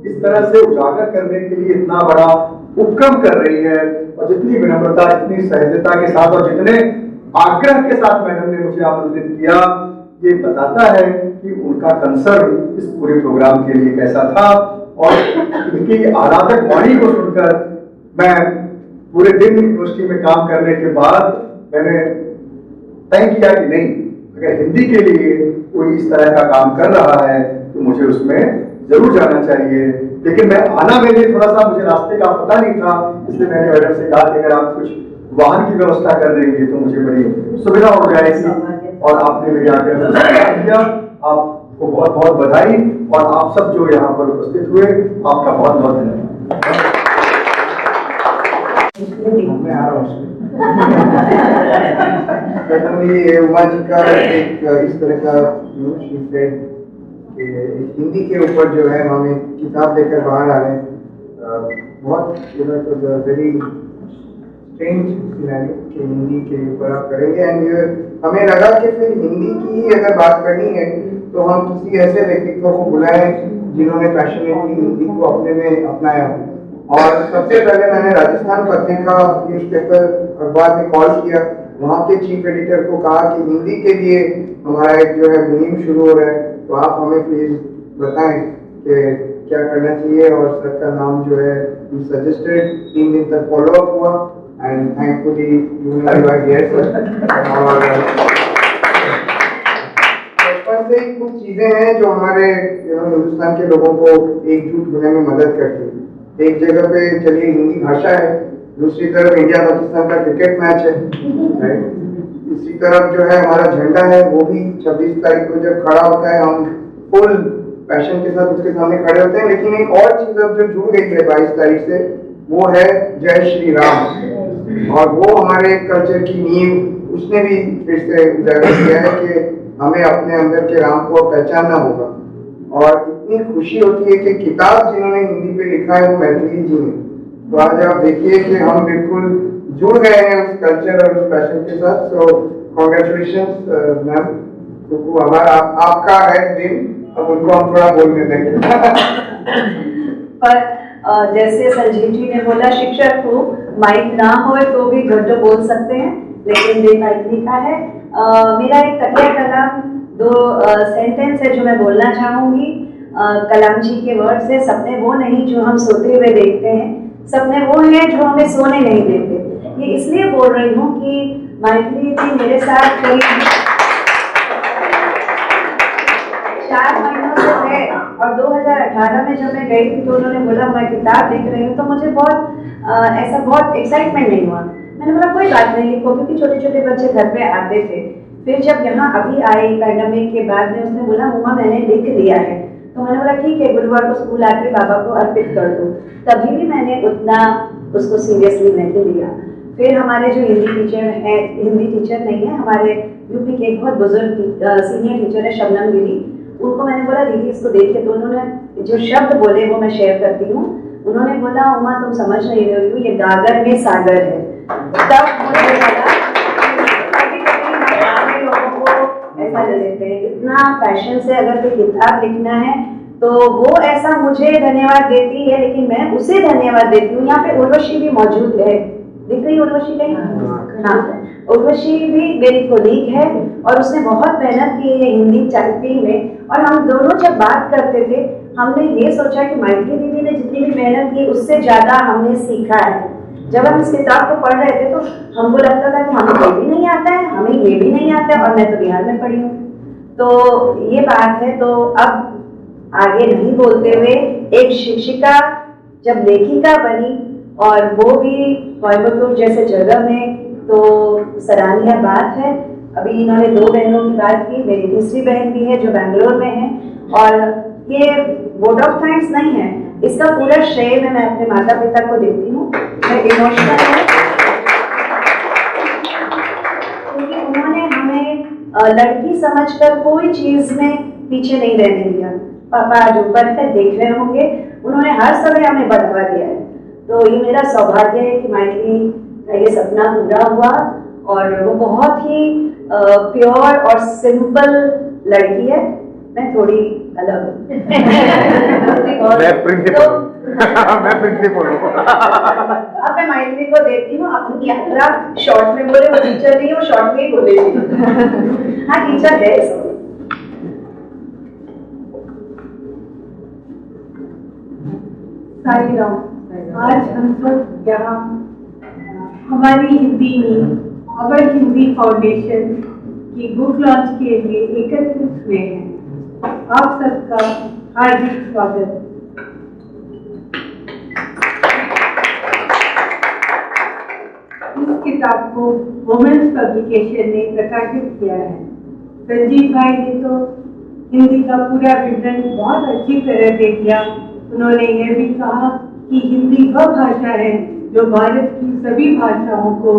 S5: इस तरह से उजागर करने के लिए इतना बड़ा उपक्रम कर रही है, और जितनी विनम्रता, जितनी सहजता के साथ और जितने आग्रह के साथ मैडम ने मुझे आमंत्रित किया, ये बताता है कि उनका कंसर्न इस पूरे प्रोग्राम के लिए कैसा था। और इनकी आराधक वाणी को सुनकर मैं पूरे दिन यूनिवर्सिटी में काम करने के बाद मैंने तय किया कि नहीं, अगर हिंदी के लिए कोई इस तरह का काम कर रहा है तो मुझे उसमें जरूर जाना चाहिए। लेकिन मैं आना, मेरे लिए थोड़ा सा, मुझे रास्ते का पता नहीं था, इसलिए मैंने मैडम से कहा कि अगर आप कुछ वाहन की व्यवस्था कर देंगे तो मुझे बड़ी सुविधा हो जाएगी। और आपने मेरे आग्रह पर किया। आपको बहुत बहुत बधाई, और आप सब जो यहाँ पर उपस्थित हुए, आपका बहुत बहुत धन्यवाद।
S2: ये उमा जी का एक इस तरह का हिंदी के ऊपर जो है हम एक किताब लेकर बाहर आ रहे हैं। बहुत वेरी स्ट्रेंज सिनेरियो कि हिंदी के ऊपर आप करेंगे, एंड हमें लगा कि फिर हिंदी की ही अगर बात करनी है तो हम किसी ऐसे व्यक्तित्व को बुलाएं जिन्होंने पैशनेटली हिंदी को अपने में अपनाया। और सबसे पहले मैंने राजस्थान पत्रिका न्यूज़पेपर अखबार में कॉल किया, वहाँ के चीफ एडिटर को कहा कि हिंदी के लिए हमारा एक जो है मुहिम शुरू हो रहा है, तो आप हमें प्लीज बताएं कि क्या करना चाहिए। और सर का नाम जो है सजेस्टेड, 3 दिन तक फॉलो अप हुआ, and thankfully you are here sir. और बचपन से ही कुछ चीजें हैं जो हमारे हिंदुस्तान के लोगों को एकजुट होने में मदद करती है। एक जगह पे चलिए हिंदी भाषा है, दूसरी तरफ इंडिया पाकिस्तान का क्रिकेट मैच है, राइट। इसी तरफ जो है हमारा झंडा है, वो भी 26 तारीख को जब खड़ा होता है हम फुल पैशन के साथ उसके सामने खड़े होते हैं। लेकिन एक और चीज अब जो जुड़ गई है 22 तारीख से, वो है जय श्री राम। और वो हमारे कल्चर की नींव उसने भी फिर से उजागर किया है कि हमें अपने अंदर के राम को पहचानना होगा। और इतनी खुशी होती है कि किताब जिन्होंने हिंदी पे लिखा है वो मैथिली जी ने। तो आज आप देखिए कि हम बिल्कुल जुड़ गए हैं उस कल्चर और उस पैशन के साथ। सो कॉन्ग्रेचुलेशंस मैम, तो हमारा आपका है दिन, अब उनको हम थोड़ा बोलने देंगे।
S4: पर जैसे संजीव जी ने बोला, शिक्षक को माइक ना हो तो भी घंटों बोल सकते हैं, लेकिन दिन मैथिली का है। मेरा एक तकिया कलाम 2 सेंटेंस है जो मैं बोलना चाहूंगी। कलाम जी के वर्ड से, सपने वो नहीं जो हम सोते हुए देखते हैं, सपने वो हैं जो हमें सोने नहीं देते। ये इसलिए बोल रही हूँ कि मैथिली जी मेरे साथ करीब 4 महीनों से है, और 2018 में जब मैं गई थी तो उन्होंने बोला मैं किताब लिख रही हूँ, तो मुझे बहुत एक्साइटमेंट नहीं हुआ। मैंने बोला कोई बात नहीं, लिखो, क्योंकि छोटे छोटे बच्चे घर पे आते थे। फिर जब यहाँ अभी आई पैंडेमिक के बाद में, उसने बोला उमा मैंने लिख लिया है, तो मैंने बोला ठीक है, गुरुवार को स्कूल आके बाबा को अर्पित कर दो। तभी भी मैंने उतना उसको सीरियसली नहीं लिया। फिर हमारे जो हिंदी टीचर हैं, हिंदी टीचर नहीं है, हमारे यूपी के एक बहुत बुजुर्ग सीनियर टीचर है शबनम गिरी, उनको मैंने बोला दीदी इसको देखिए, तो उन्होंने जो शब्द बोले वो मैं शेयर करती हूँ। उन्होंने बोला उमा तुम समझ नहीं रही हो, ये गागर में सागर है। तब मुझे लगा लोगों को ऐसा ले लेते हैं, इतना पैशन से अगर कोई किताब लिखना है तो वो ऐसा मुझे धन्यवाद देती है, लेकिन मैं उसे धन्यवाद देती हूँ। यहाँ पे उर्वशी भी मौजूद है, दिख रही उर्वशी कहीं? हाँ, उर्वशी भी मेरी कोलीग है और उसने बहुत मेहनत की है हिंदी टाइपिंग में। और हम दोनों जब बात करते थे हमने ये सोचा कि मैथिली दीदी ने जितनी भी मेहनत की उससे ज्यादा हमने सीखा है। जब हम इस किताब को पढ़ रहे थे तो हमको लगता था कि हमें ये भी नहीं आता है, हमें ये भी नहीं आता है, और मैं तो बिहार में पढ़ी हूँ। तो ये बात है। तो अब आगे नहीं बोलते हुए, एक शिक्षिका जब लेखिका बनी और वो भी कोयम्बटूर जैसे जगह में, तो सराहनीय बात है। अभी इन्होंने 2 बहनों की बात की, मेरी तीसरी बहन भी है जो बेंगलोर में है, और ये वोट ऑफ थैंक्स नहीं है, इसका पूरा श्रेय मैं अपने माता पिता को देती हूँ। मैं इमोशनल हूँ क्योंकि उन्होंने हमें लड़की समझकर कोई चीज में पीछे नहीं रहने दिया। पापा आज ऊपर से देख रहे होंगे, उन्होंने हर समय हमें बढ़ावा दिया है। तो ये मेरा सौभाग्य है कि मैथिली का ये सपना पूरा हुआ, और वो बहुत ही प्योर और सिंपल लड़की है। मैं थोड़ी अलग हूँ।
S3: मैं प्रिंसिपल मैं प्रिंसिपल हूँ।
S4: अब मैं मैथिली को देती हूँ अपनी यात्रा शॉर्ट में बोले, वो टीचर नहीं है, वो शॉर्ट में ही बोलेगी। हाँ टीचर है।
S6: साई राम, आज हम सब यहाँ हमारी हिंदी में अवर हिंदी फाउंडेशन की बुक लॉन्च के लिए एकत्रित हुए हैं। आप सबका हार्दिक स्वागत। इस किताब को वुमेन्स पब्लिकेशन ने प्रकाशित किया है। संजीव भाई ने तो हिंदी का पूरा विवरण बहुत अच्छी तरह दे दिया। उन्होंने यह भी कहा कि हिंदी वह भाषा है जो भारत की सभी भाषाओं को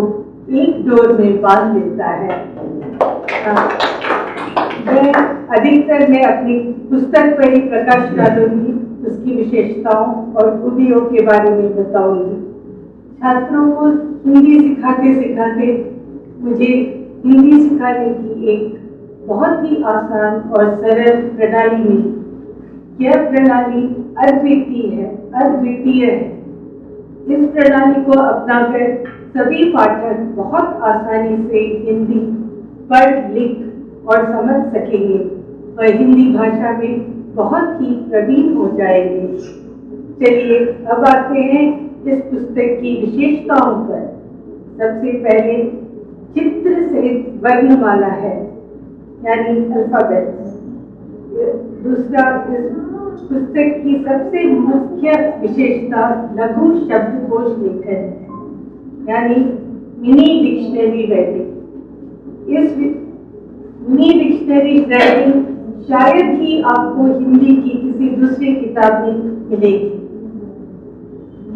S6: एक डोर में बांध देता है। मैं अपनी पुस्तक पर ही प्रकाश डालूंगी, उसकी विशेषताओं और खूबियों के बारे में बताऊंगी। छात्रों को हिंदी सिखाते सिखाते मुझे हिंदी सिखाने की एक बहुत ही आसान और सरल प्रणाली मिली। यह प्रणाली अद्वितीय है। इस प्रणाली को अपनाकर सभी पाठक बहुत आसानी से हिंदी पढ़, लिख और समझ सकेंगे और हिंदी भाषा में बहुत ही प्रवीण हो जाएंगे। चलिए अब आते हैं इस पुस्तक की विशेषताओं पर। सबसे पहले चित्र सहित वर्णमाला है, यानी अल्फाबेट। दूसरा, इस पुस्तक की सबसे मुख्य विशेषता लघु शब्दकोश लेखन है, यानी मिनी डिक्शनरी राइटिंग। इस मिनी डिक्शनरी राइटिंग शायद ही आपको हिंदी की किसी दूसरी किताब में मिलेगी।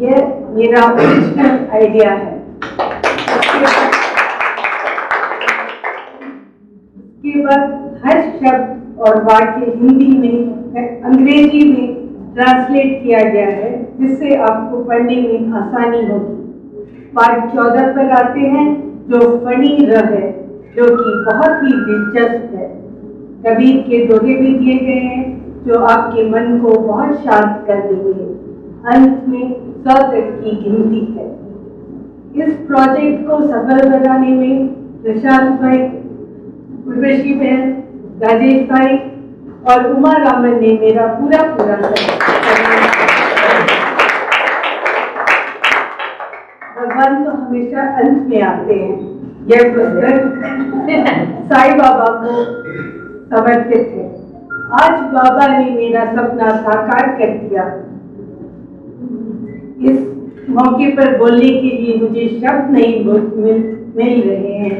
S6: यह मेरा ओरिजिनल आइडिया है। उसके बाद हर शब्द और वाक्य हिंदी में अंग्रेजी में ट्रांसलेट किया गया है, जिससे आपको पढ़ने में आसानी होगी। पाठ 14 पर आते हैं, जो फनी र है, जो कि बहुत ही दिलचस्प है। कबीर के दोहे भी दिए गए हैं, जो आपके मन को बहुत शांत कर देंगे। अंत में 100 तक की गिनती है। इस प्रोजेक्ट को सफल बनाने में प्रशांत भाई, उर्वशी बहन, राजेश भाई और उमा रामन ने मेरा पूरा सहयोग। हमेशा अंत में आते हैं। यह पुस्तक साईं बाबा को समर्पित है। आज बाबा ने मेरा सपना साकार कर दिया। इस मौके पर बोलने के लिए मुझे शब्द नहीं मिल रहे हैं।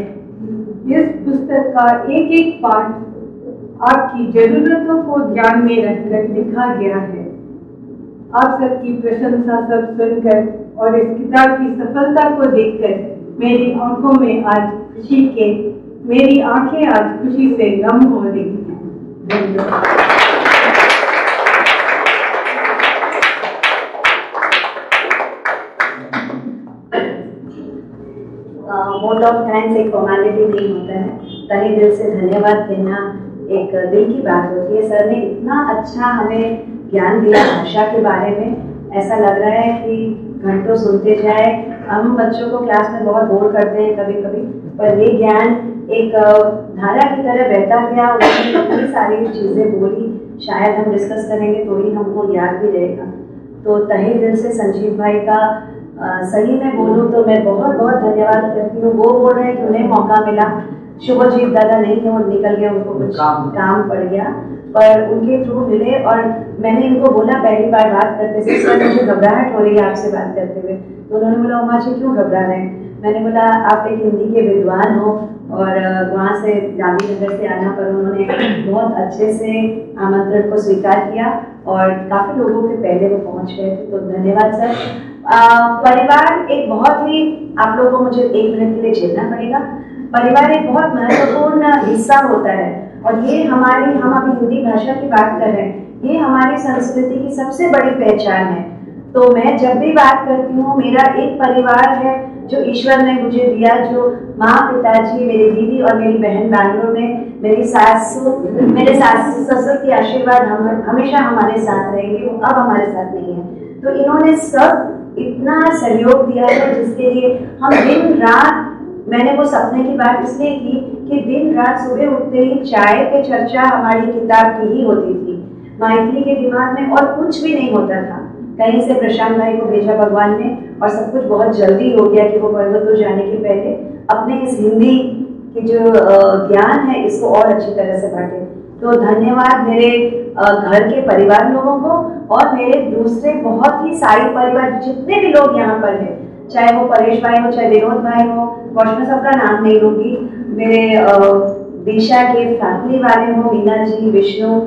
S6: इस पुस्तक का एक एक पाठ आपकी जरूरतों को ध्यान में रखकर लिखा गया है। आप सबकी प्रशंसा सब सुनकर और इस किताब की सफलता को देखकर मेरी आंखों में आज मेरी आंखें आज खुशी से नम हो रही हैं। धन्यवाद।
S4: मोड ऑफ थैंक्स एक फॉर्मेलिटी नहीं होता है, तहे दिल से धन्यवाद कहना एक दिल की बात होती है। सर ने इतना अच्छा हमें ज्ञान दिया भाषा के बारे में, ऐसा लग रहा है कि घंटों सुनते जाए। हम बच्चों को क्लास में बहुत बोर करते हैं कभी कभी, पर ये ज्ञान एक धारा की तरह बहता गया। उसने इतनी सारी चीज़ें बोली, शायद हम डिस्कस करेंगे तो ही हमको याद भी रहेगा। तो तहे दिल से संजीव भाई का सही में बोलूँ तो मैं बहुत बहुत धन्यवाद करती हूँ। वो बोल रहे हैं कि उन्हें मौका मिला, शुभजीत दादा नहीं थे, वो निकल गए, उनको कुछ काम पड़ गया, पर उनके थ्रू मिले। और मैंने इनको बोला पहली बार बात करते थे, सर मुझे घबराहट हो रही है आपसे बात करते हुए। तो उन्होंने बोला उमा जी क्यों घबरा रहे हैं? मैंने बोला आप एक हिंदी के विद्वान हो और वहाँ से गांधीनगर से आना, पर उन्होंने बहुत अच्छे से आमंत्रण को स्वीकार किया और काफ़ी लोगों के पहले वो पहुँच गए थे। तो धन्यवाद सर। परिवार एक बहुत ही, आप लोगों को मुझे एक मिनट के लिए झेलना पड़ेगा, परिवार एक बहुत महत्वपूर्ण हिस्सा होता है। और ये हम अभी हिंदी भाषा की बात कर रहे हैं, ये हमारी संस्कृति की सबसे बड़ी पहचान है। तो मैं जब भी बात करती हूँ, मेरा एक परिवार है जो ईश्वर ने मुझे दिया, जो माँ, पिताजी, मेरी दीदी और मेरी बहन बैंगलोर में, मेरे सास ससुर की आशीर्वाद हमेशा हमारे साथ रहेंगे। वो अब हमारे साथ नहीं है, तो इन्होंने सब इतना सहयोग दिया है जिसके लिए हम दिन रात, मैंने वो सपने की बात इसलिए की कि दिन रात सुबह उठते ही चाय पे चर्चा हमारी किताब की ही होती थी। मैथिली के दिमाग में और कुछ भी नहीं होता था। कहीं से प्रशांत भाई को भेजा भगवान ने और सब कुछ बहुत जल्दी हो गया कि वो कोयम्बतूर जाने के पहले अपने इस हिंदी की जो ज्ञान है इसको और अच्छी तरह से बांटे। तो धन्यवाद मेरे घर के परिवार लोगों को और मेरे दूसरे बहुत ही सारे परिवार, जितने भी लोग यहाँ पर हैं, चाहे वो परेश भाई हो, चाहे विनोद भाई हो, वॉशमें सबका नाम नहीं लूंगी, मेरे दिशा के फैमिली वाले हो, मीना जी, विष्णु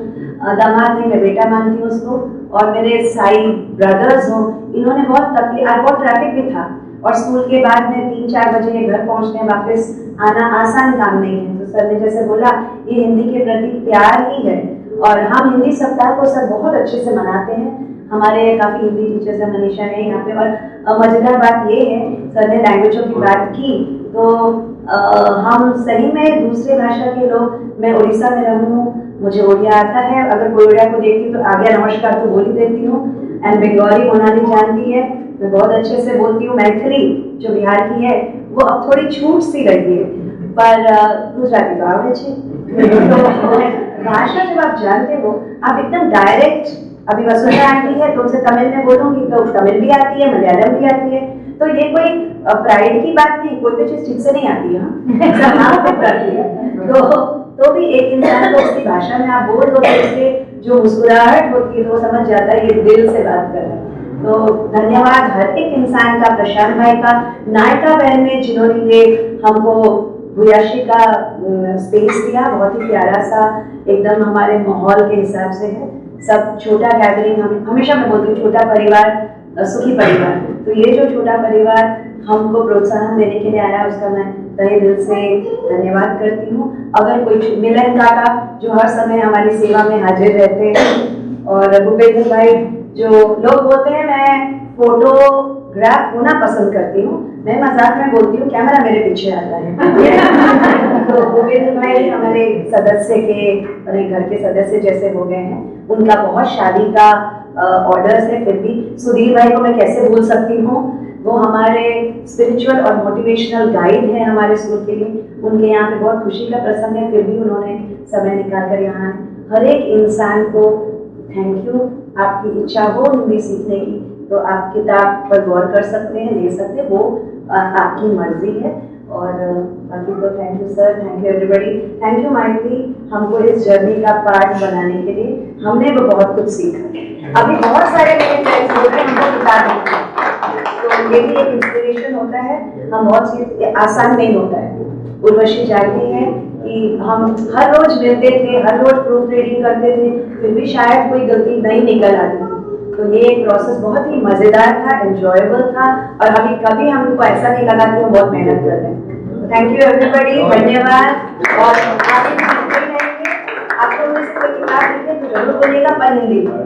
S4: दामाद नहीं, मैं बेटा मानती हूँ उसको, और मेरे साई ब्रदर्स हो, इन्होंने बहुत तकलीफ, आज बहुत ट्रैफिक भी था और स्कूल के बाद में 3-4 बजे घर पहुँचने वापस आना आसान काम नहीं है। तो सर ने जैसे बोला, ये हिंदी के प्रति प्यार ही है और हम हिंदी सप्ताह को सर बहुत अच्छे से मनाते हैं। हमारे काफ़ी हिंदी टीचर्स हैं, मनीषा है यहाँ पे। और मजेदार बात ये है, सर ने लैंग्वेजों की बात की तो हम सही में दूसरे भाषा के लोग, मैं उड़ीसा में रहूँ, मुझे उड़िया आता है, अगर कोई उड़िया को देखती तो आगे नमस्कार तो बोल ही देती हूँ। एंड बंगाली मोनाली जानती है, मैं बहुत अच्छे से बोलती हूँ। मैथिली जो बिहार की है वो अब थोड़ी छूट सी रही है, पर गुजराती तो आवड़े छे। तो भाषा जब आप जानते हो, आप एकदम डायरेक्ट, अभी वसुंधरा आंटी है तो उनसे तमिल में बोलूँगी तो तमिल भी आती है, मलयालम भी आती है। तो ये कोई प्राइड की बात नहीं, कोई भी चीज़ ठीक से नहीं आती है। तो भी एक इंसान को उसकी भाषा में आप बोल दो तो उसके जो मुस्कुराहट होती है तो वो समझ जाता है ये दिल से बात कर रहे हैं। तो धन्यवाद हर एक इंसान का, प्रशांत भाई का, नायका बहन ने जिन्होंने ये हमको भूयाशी का स्पेस दिया, बहुत ही प्यारा सा एकदम हमारे माहौल के हिसाब से है। सब छोटा गैदरिंग, हमेशा मैं बोलती हूँ छोटा परिवार सुखी परिवार, तो ये जो छोटा परिवार हमको प्रोत्साहन देने के लिए आया उसका मैं तहे दिल से धन्यवाद करती हूँ। अगर कोई मिलन काका जो हर समय हमारी सेवा में हाजिर रहते हैं, और भूपेंद्र भाई जो लोग बोलते हैं मैं फोटोग्राफ होना पसंद करती हूँ, मैं मजाक में बोलती हूँ कैमरा मेरे पीछे आता है। तो भूपेंद्र भाई हमारे सदस्य के, हमारे घर के सदस्य जैसे हो गए हैं, उनका बहुत शादी का ऑर्डर्स है, फिर भी सुधीर भाई को मैं कैसे भूल सकती हूँ, वो हमारे स्पिरिचुअल और मोटिवेशनल गाइड है हमारे स्कूल के लिए। उनके यहाँ पे बहुत खुशी का प्रसंग है, फिर भी उन्होंने समय निकाल कर यहाँ, हर एक इंसान को थैंक यू। आपकी इच्छा हो हिंदी सीखने की तो आप किताब पर गौर कर सकते हैं, ले सकते हैं, वो आपकी मर्जी है। और बाकी तो thank you sir, thank you everybody, thank you माइकली हमको इस जर्नी का पार्ट बनाने के लिए। हमने वो बहुत कुछ सीखा। अभी बहुत सारे मेरे फ्रेंड्स होते हैं हमको किताब नहीं, तो ये भी एक इंस्पिरेशन होता है। हम बहुत चीज आसान नहीं होता है। उर्वशी जानती है कि हम हर रोज मिलते थे, हर रोज प्रूफ रीडिंग करते थे, फिर भी शायद कोई गलती नहीं निकल आती थी। तो ये एक प्रोसेस बहुत ही मजेदार था, एंजॉयबल था, और अभी कभी हमको ऐसा नहीं लगा कि हम बहुत मेहनत कर रहे हैं। थैंक यू एवरीबॉडी, धन्यवाद। और आगे भी मिलते ही रहेंगे। आपको में से कोई किताब लिखे तो जरूर बोलिएगा, पर हिंदी में।